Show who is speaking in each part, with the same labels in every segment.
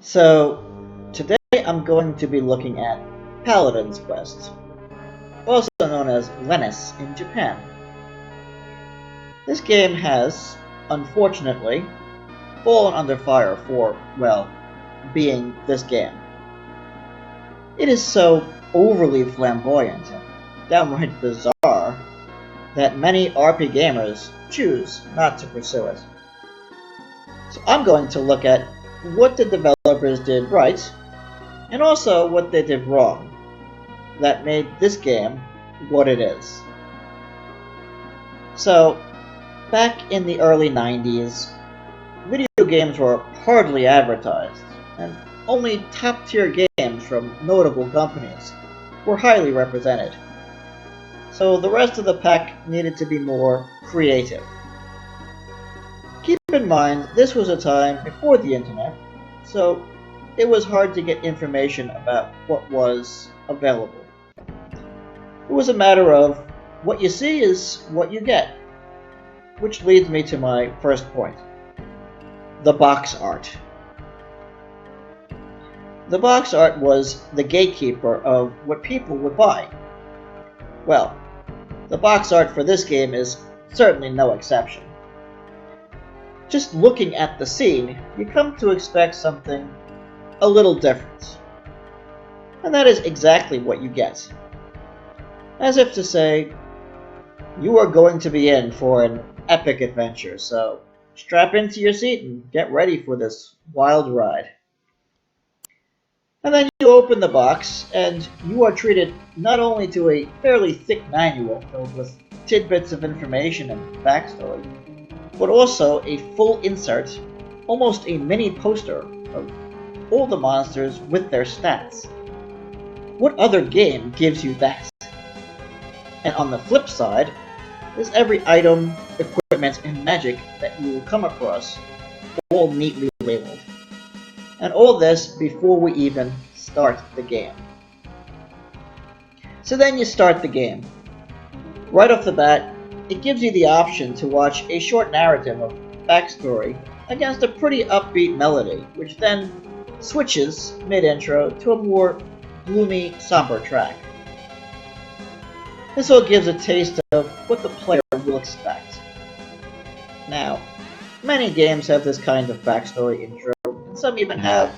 Speaker 1: So, today I'm going to be looking at Paladin's Quest, also known as Lennis in Japan. This game has, unfortunately, fallen under fire for, well, being this game. It is so overly flamboyant and downright bizarre that many RP gamers choose not to pursue it. So I'm going to look at what the developers did right, and also what they did wrong that made this game what it is. So, back in the early 90s, video games were hardly advertised, and only top-tier games from notable companies were highly represented. So the rest of the pack needed to be more creative. Keep in mind, this was a time before the internet, so it was hard to get information about what was available. It was a matter of what you see is what you get, which leads me to my first point: the box art. The box art was the gatekeeper of what people would buy. Well, the box art for this game is certainly no exception. Just looking at the scene, you come to expect something a little different. And that is exactly what you get. As if to say, you are going to be in for an epic adventure, so strap into your seat and get ready for this wild ride. And then you open the box, and you are treated not only to a fairly thick manual filled with tidbits of information and backstory, but also a full insert, almost a mini poster of all the monsters with their stats. What other game gives you that? And on the flip side, is every item, equipment, and magic that you will come across, all neatly labeled. And all this before we even start the game. So then you start the game. Right off the bat, it gives you the option to watch a short narrative of backstory against a pretty upbeat melody, which then switches mid-intro to a more gloomy, somber track. This all gives a taste of what the player will expect. Now, many games have this kind of backstory intro, and some even have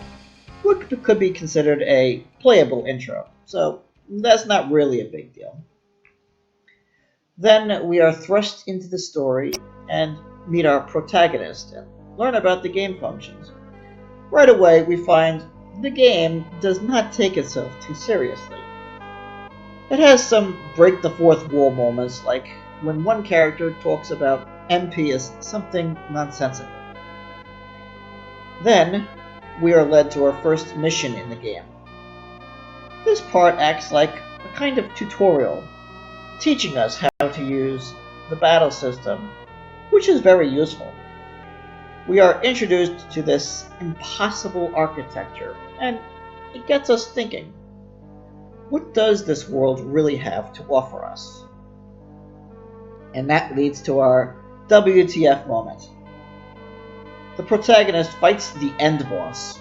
Speaker 1: what could be considered a playable intro, so that's not really a big deal. Then we are thrust into the story and meet our protagonist and learn about the game functions. Right away we find the game does not take itself too seriously. It has some break the fourth wall moments, like when one character talks about MP as something nonsensical. Then we are led to our first mission in the game. This part acts like a kind of tutorial, teaching us how to use the battle system, which is very useful. We are introduced to this impossible architecture, and it gets us thinking, what does this world really have to offer us? And that leads to our WTF moment. The protagonist fights the end boss,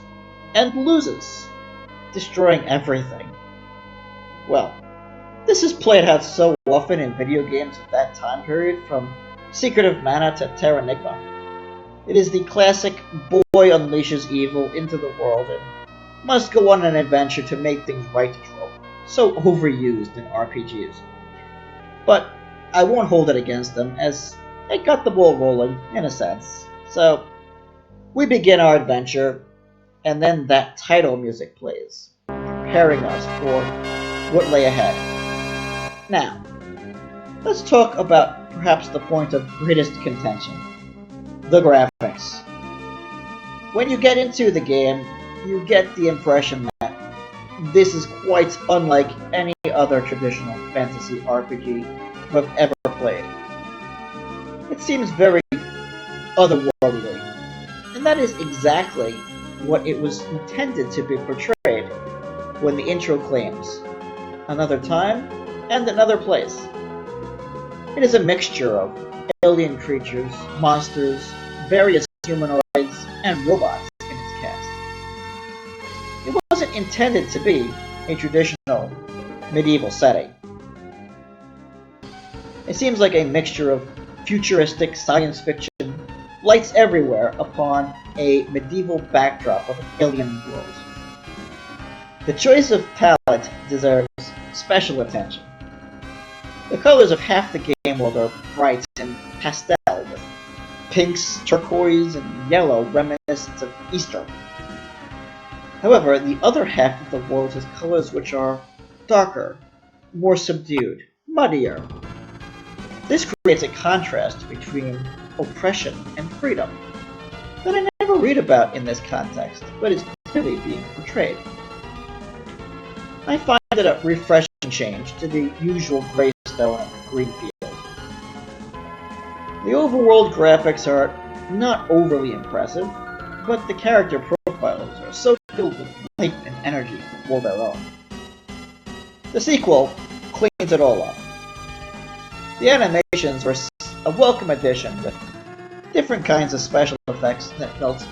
Speaker 1: and loses, destroying everything. Well, this is played out so often in video games of that time period, from Secret of Mana to Terranigma. It is the classic boy unleashes evil into the world and must go on an adventure to make things right trope, so overused in RPGs. But I won't hold it against them, as it got the ball rolling, in a sense. So, we begin our adventure, and then that title music plays, preparing us for what lay ahead. Now, let's talk about perhaps the point of greatest contention: the graphics. When you get into the game, you get the impression that this is quite unlike any other traditional fantasy RPG you have ever played. It seems very otherworldly, and that is exactly what it was intended to be portrayed when the intro claims another time and another place. It is a mixture of alien creatures, monsters, various humanoids, and robots in its cast. wasn't intended to be a traditional medieval setting. It seems like a mixture of futuristic science fiction, lights everywhere upon a medieval backdrop of an alien world. The choice of palette deserves special attention. The colors of half the game world are bright and pastel, with pinks, turquoise, and yellow reminiscent of Easter. However, the other half of the world has colors which are darker, more subdued, muddier. This creates a contrast between oppression and freedom that I never read about in this context, but is clearly being portrayed. I find it a refreshing change to the usual gray stone and green field. The overworld graphics are not overly impressive, but the character profiles are so filled with life and energy for their own. The sequel cleans it all up. The animations were a welcome addition with different kinds of special effects that felt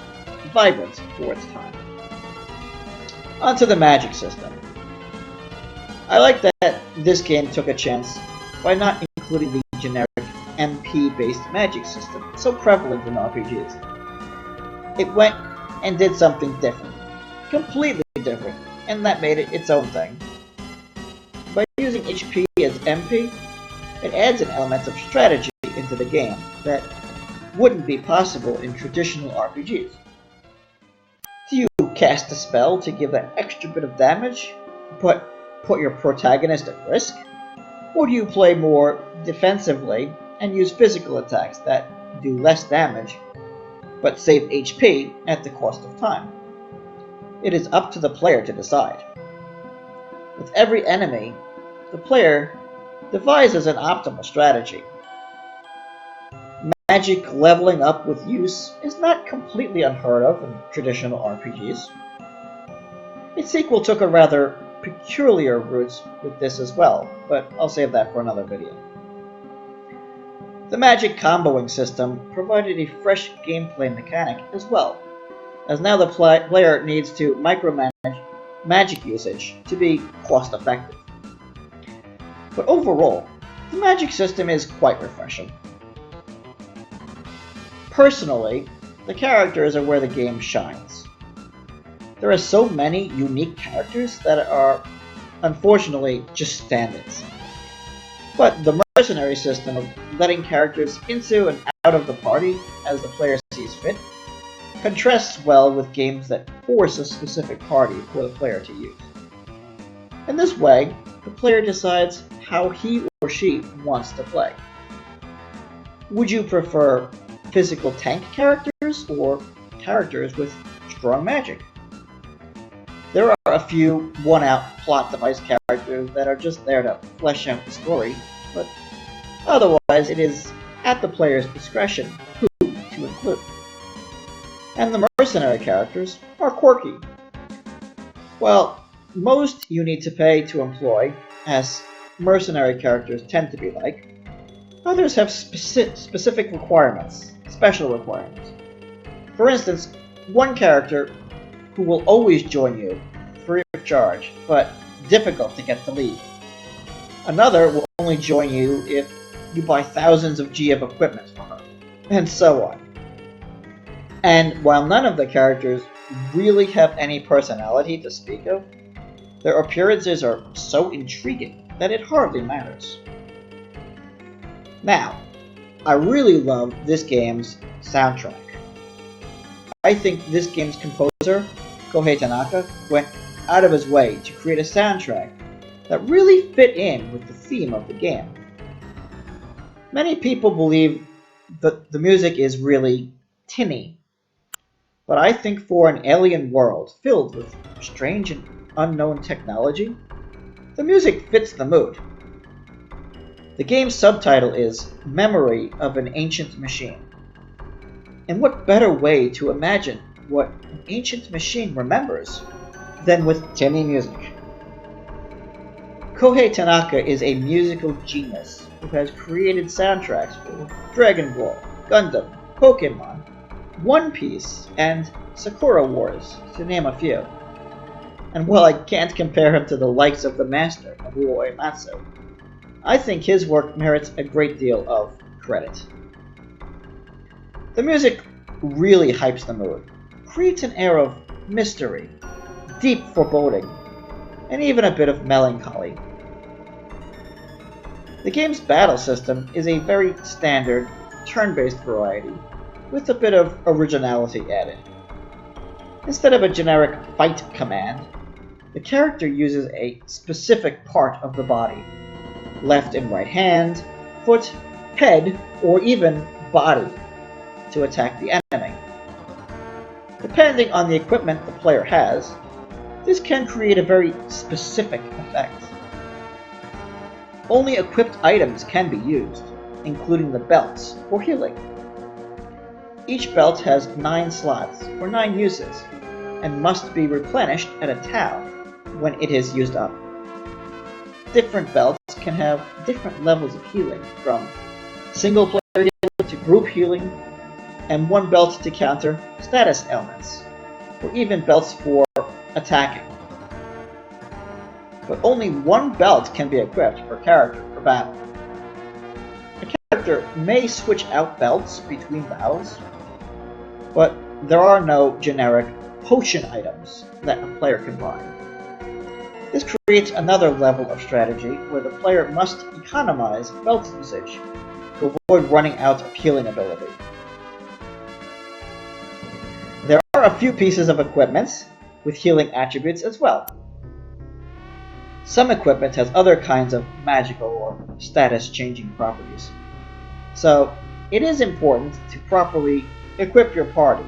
Speaker 1: vibrant for its time. Onto the magic system. I like that this game took a chance by not including the generic MP-based magic system so prevalent in RPGs. It went and did something different, completely different, and that made it its own thing. By using HP as MP, it adds an element of strategy into the game that wouldn't be possible in traditional RPGs. Do you cast a spell to give that extra bit of damage, but put your protagonist at risk? Or do you play more defensively and use physical attacks that do less damage, but save HP at the cost of time? It is up to the player to decide. With every enemy, the player devises an optimal strategy. Magic leveling up with use is not completely unheard of in traditional RPGs. Its sequel took a rather peculiar route with this as well, but I'll save that for another video. The magic comboing system provided a fresh gameplay mechanic as well, as now the player needs to micromanage magic usage to be cost effective. But overall, the magic system is quite refreshing. Personally, the characters are where the game shines. There are so many unique characters that are, unfortunately, just stand-ins. But the mercenary system of letting characters into and out of the party as the player sees fit contrasts well with games that force a specific party for the player to use. In this way, the player decides how he or she wants to play. Would you prefer physical tank characters or characters with strong magic? There are a few one-out plot device characters that are just there to flesh out the story, but otherwise it is at the player's discretion who to include. And the mercenary characters are quirky. While most you need to pay to employ, as mercenary characters tend to be like, others have specific requirements, special requirements. For instance, one character who will always join you free of charge, but difficult to get to leave. Another will only join you if you buy thousands of G of equipment for her, and so on. And while none of the characters really have any personality to speak of, their appearances are so intriguing that it hardly matters. Now, I really love this game's soundtrack. I think this game's composer, Kohei Tanaka, went out of his way to create a soundtrack that really fit in with the theme of the game. Many people believe that the music is really tinny, but I think for an alien world filled with strange and unknown technology, the music fits the mood. The game's subtitle is Memory of an Ancient Machine. And what better way to imagine what an ancient machine remembers than with tinny music? Kohei Tanaka is a musical genius who has created soundtracks for Dragon Ball, Gundam, Pokemon, One Piece, and Sakura Wars, to name a few. And while I can't compare him to the likes of the master, Nobuo Uematsu, I think his work merits a great deal of credit. The music really hypes the mood, creates an air of mystery, deep foreboding, and even a bit of melancholy. The game's battle system is a very standard, turn-based variety, with a bit of originality added. Instead of a generic fight command, the character uses a specific part of the body, left and right hand, foot, head, or even body, to attack the enemy. Depending on the equipment the player has, this can create a very specific effect. Only equipped items can be used, including the belts for healing. Each belt has 9 slots for 9 uses, and must be replenished at a tau when it is used up. Different belts can have different levels of healing, from single player healing to group healing, and one belt to counter status ailments, or even belts for attacking. But only one belt can be equipped per character for battle. A character may switch out belts between battles, but there are no generic potion items that a player can buy. This creates another level of strategy where the player must economize belt usage to avoid running out of healing ability. There are a few pieces of equipment with healing attributes as well. Some equipment has other kinds of magical or status-changing properties. So, it is important to properly equip your party,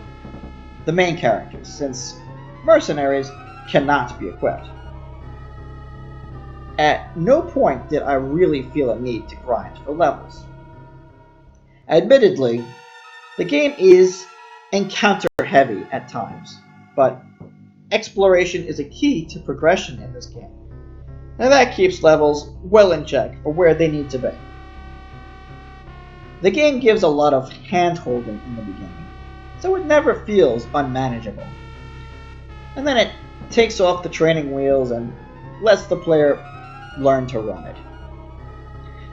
Speaker 1: the main characters, since mercenaries cannot be equipped. At no point did I really feel a need to grind for levels. Admittedly, the game is encounter-heavy at times, but exploration is a key to progression in this game, and that keeps levels well in check for where they need to be. The game gives a lot of hand-holding in the beginning, so it never feels unmanageable. And then it takes off the training wheels and lets the player learn to run it.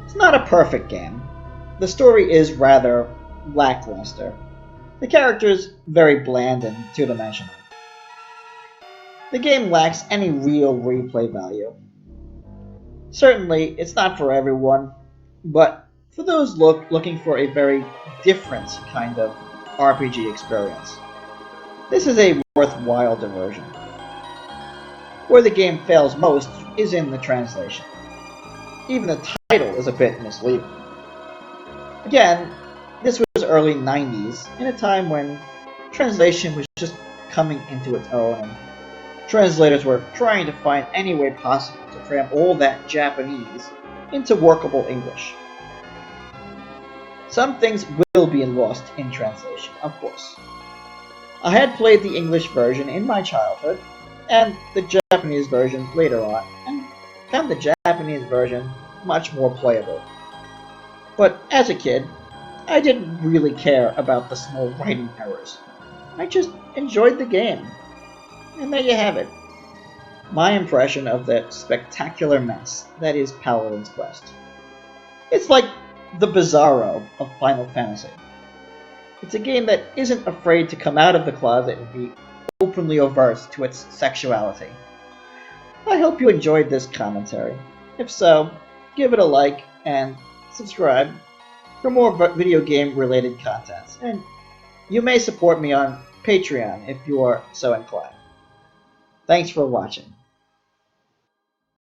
Speaker 1: It's not a perfect game. The story is rather lackluster. The characters very bland and two-dimensional. The game lacks any real replay value. Certainly, it's not for everyone, but for those looking for a very different kind of RPG experience, this is a worthwhile diversion. Where the game fails most is in the translation. Even the title is a bit misleading. Again, this was early 90s, in a time when translation was just coming into its own, and translators were trying to find any way possible to cram all that Japanese into workable English. Some things will be lost in translation, of course. I had played the English version in my childhood, and the Japanese version later on, and found the Japanese version much more playable. But as a kid, I didn't really care about the small writing errors. I just enjoyed the game. And there you have it. My impression of the spectacular mess that is Paladin's Quest. It's like the Bizarro of Final Fantasy. It's a game that isn't afraid to come out of the closet and be openly overt to its sexuality. I hope you enjoyed this commentary. If so, give it a like and subscribe for more video game related content. And you may support me on Patreon if you are so inclined. Thanks for watching.